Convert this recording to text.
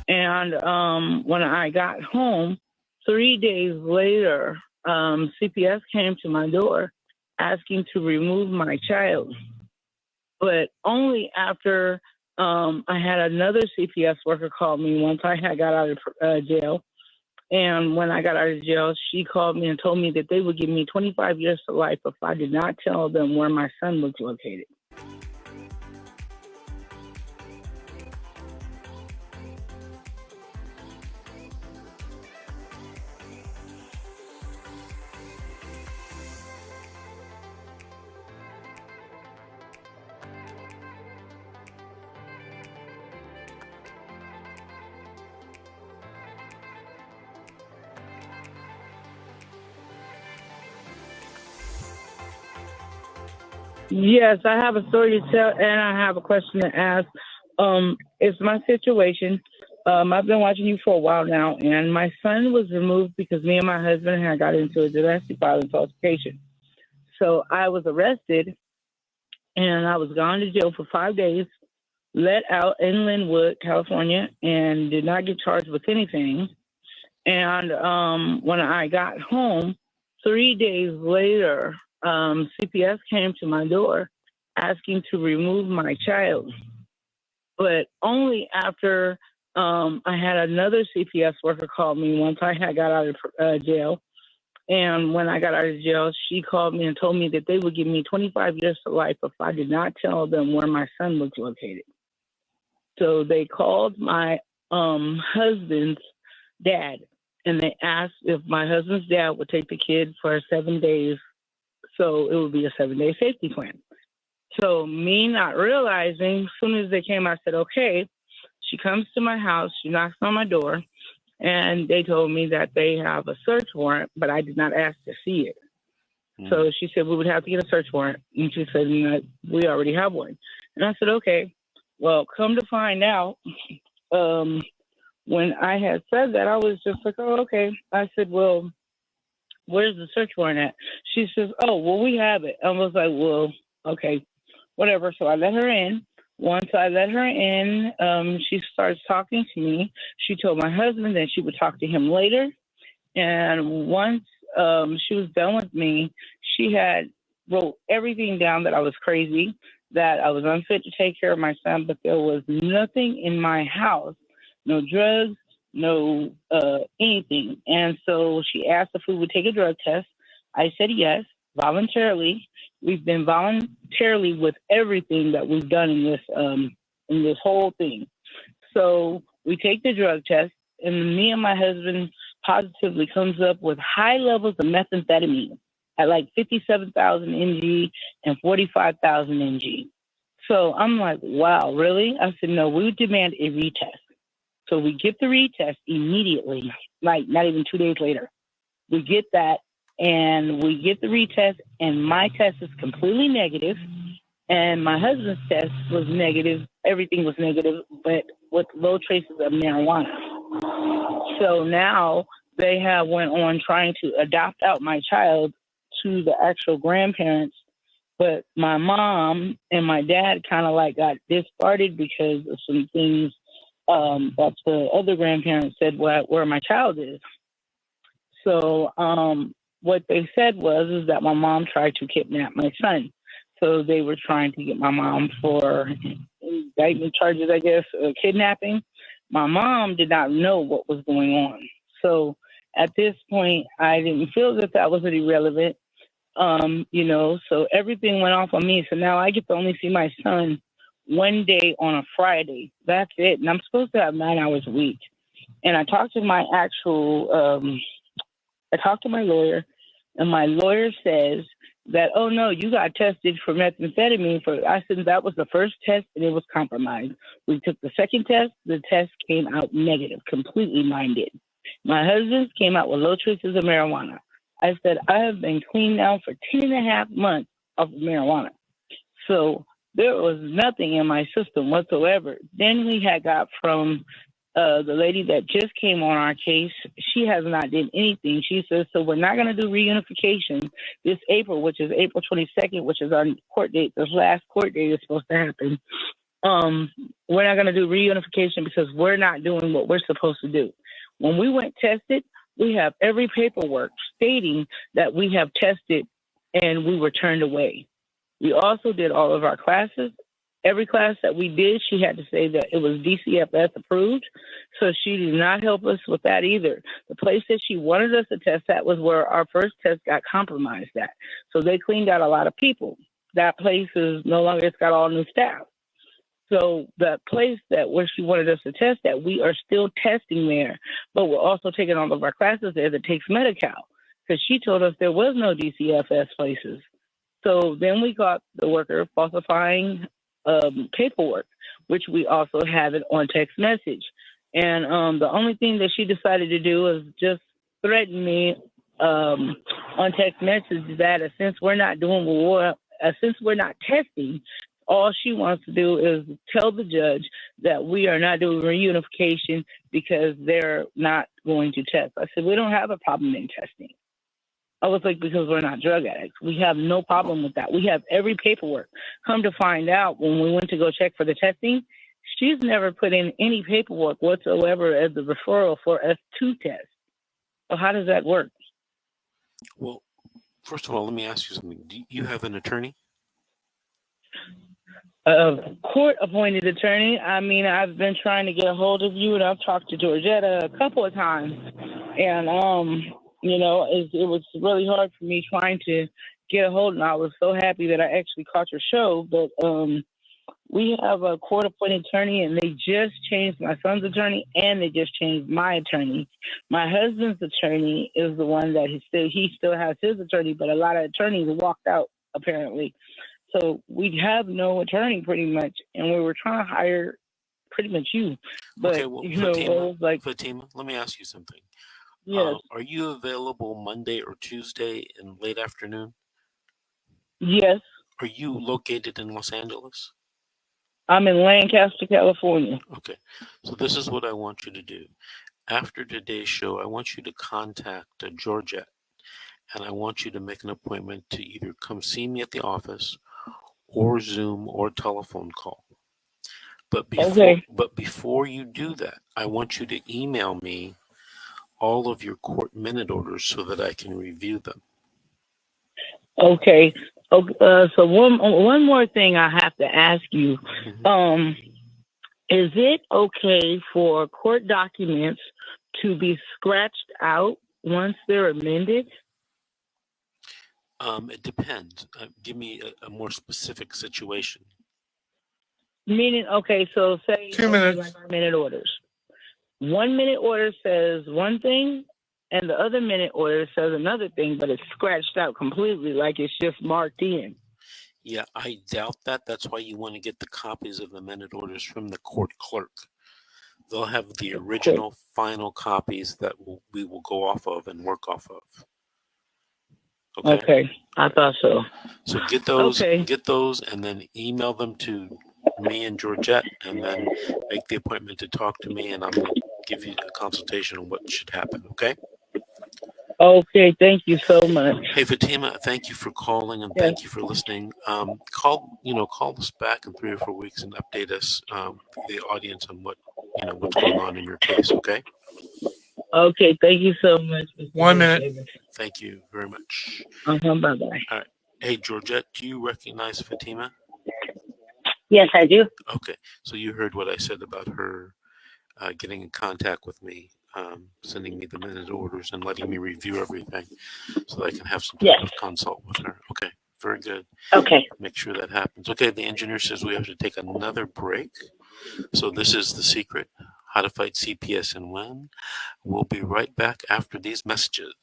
And when I got home, 3 days later, CPS came to my door asking to remove my child, but only after I had another CPS worker call me once I had got out of jail. And when I got out of jail, she called me and told me that they would give me 25 years to life if I did not tell them where my son was located. Yes, I have a story to tell, and I have a question to ask. It's my situation. I've been watching you for a while now, and my son was removed because me and my husband had got into a domestic violence altercation. So I was arrested, and I was gone to jail for 5 days, let out in Linwood, California, and did not get charged with anything. And when I got home, 3 days later, CPS came to my door asking to remove my child, but only after I had another CPS worker call me once I had got out of jail. And when I got out of jail, she called me and told me that they would give me 25 years to life if I did not tell them where my son was located. So they called my husband's dad, and they asked if my husband's dad would take the kid for 7 days, so it would be a 7-day safety plan. So me not realizing, as soon as they came, I said, okay. She comes to my house, she knocks on my door, and they told me that they have a search warrant, but I did not ask to see it. So she said we would have to get a search warrant, and she said we already have one. And I said, okay. Well, come to find out, when I had said that, I was just like, oh, okay. I said, well, where's the search warrant at? She says, oh, well, we have it. I was like, well, okay, whatever. So I let her in. Once I let her in, she starts talking to me. She told my husband that she would talk to him later. And once she was done with me, she had wrote everything down, that I was crazy, that I was unfit to take care of my son, but there was nothing in my house, no drugs, no anything. And so she asked if we would take a drug test. I said yes, voluntarily. We've been voluntarily with everything that we've done in this whole thing. So we take the drug test, and me and my husband positively comes up with high levels of methamphetamine at like 57,000 mg and 45,000 mg. So I'm like, wow, really? I said, no, we would demand a retest. So we get the retest immediately, like not even 2 days later. We get that, and we get the retest, and my test is completely negative, and my husband's test was negative. Everything was negative, but with low traces of marijuana. So now they have went on trying to adopt out my child to the actual grandparents, but my mom and my dad kind of like got discarded because of some things that the other grandparents said where my child is. So what they said is that my mom tried to kidnap my son. So they were trying to get my mom for indictment charges, I guess, kidnapping. My mom did not know what was going on. So at this point, I didn't feel that was irrelevant, so everything went off on me. So now I get to only see my son one day on a Friday. That's it. And I'm supposed to have 9 hours a week. And I talked to my I talked to my lawyer, and my lawyer says that, oh, no, you got tested for methamphetamine. I said that was the first test, and it was compromised. We took the second test. The test came out negative, completely mine did. My husband's came out with low traces of marijuana. I said, I have been clean now for 10 and a half months of marijuana. So there was nothing in my system whatsoever. Then we had got from the lady that just came on our case. She has not done anything. She says, so we're not going to do reunification this April, which is April 22nd, which is our court date. This last court date is supposed to happen. we're not going to do reunification because we're not doing what we're supposed to do. When we went tested, we have every paperwork stating that we have tested and we were turned away. We also did all of our classes. Every class that we did, she had to say that it was DCFS approved. So she did not help us with that either. The place that she wanted us to test at was where our first test got compromised at. So they cleaned out a lot of people. That place is no longer, it's got all new staff. So the place that where she wanted us to test at, we are still testing there, but we're also taking all of our classes there that takes Medi-Cal because she told us there was no DCFS places. So then we got the worker falsifying paperwork, which we also have it on text message. And the only thing that she decided to do is just threaten me on text message that since we're not doing since we're not testing, all she wants to do is tell the judge that we are not doing reunification because they're not going to test. I said, we don't have a problem in testing. I was like, because we're not drug addicts. We have no problem with that. We have every paperwork. Come to find out, when we went to go check for the testing, she's never put in any paperwork whatsoever as the referral for us to test. So how does that work? Well, first of all, let me ask you something. Do you have an attorney? A court-appointed attorney. I mean, I've been trying to get a hold of you, and I've talked to Georgetta a couple of times. And, you know, it was really hard for me trying to get a hold, and I was so happy that I actually caught your show. But we have a court-appointed attorney, and they just changed my son's attorney, and they just changed my attorney. My husband's attorney is the one that he still has his attorney, but a lot of attorneys walked out, apparently. So we have no attorney pretty much, and we were trying to hire pretty much you. But, okay, well, you know, Fatima, let me ask you something. Yes. Are you available Monday or Tuesday in late afternoon? Yes. Are you located in Los Angeles? I'm in Lancaster, California. Okay. So this is what I want you to do. After today's show, I want you to contact Georgette, and I want you to make an appointment to either come see me at the office or Zoom or telephone call. But before you do that, I want you to email me all of your court minute orders so that I can review them. Okay. So one more thing I have to ask you. Mm-hmm. Is it okay for court documents to be scratched out once they're amended? It depends. Give me a more specific situation. Meaning, okay, so say 2 minutes. Like our minute orders. 1 minute order says one thing, and the other minute order says another thing, but it's scratched out completely, like it's just marked in. Yeah, I doubt that. That's why you want to get the copies of the minute orders from the court clerk. They'll have the original final copies that we will go off of and work off of. Okay, I thought so. So get those, and then email them to me and Georgette, and then make the appointment to talk to me, and I'm going to give you a consultation on what should happen, okay? Okay, thank you so much. Hey, Fatima, thank you for calling, and thank you for listening. Call us back in 3 or 4 weeks and update us, the audience, on what's going on in your case, okay? Okay, thank you so much. 1 minute. Thank you very much. Bye-bye. All right. Hey, Georgette, do you recognize Fatima? Yes, I do. Okay, so you heard what I said about her getting in contact with me, sending me the minute orders and letting me review everything so that I can have some type of consult with her. Okay, very good. Okay. Make sure that happens. Okay, the engineer says we have to take another break. So this is The Secret, How to Fight CPS and When. We'll be right back after these messages.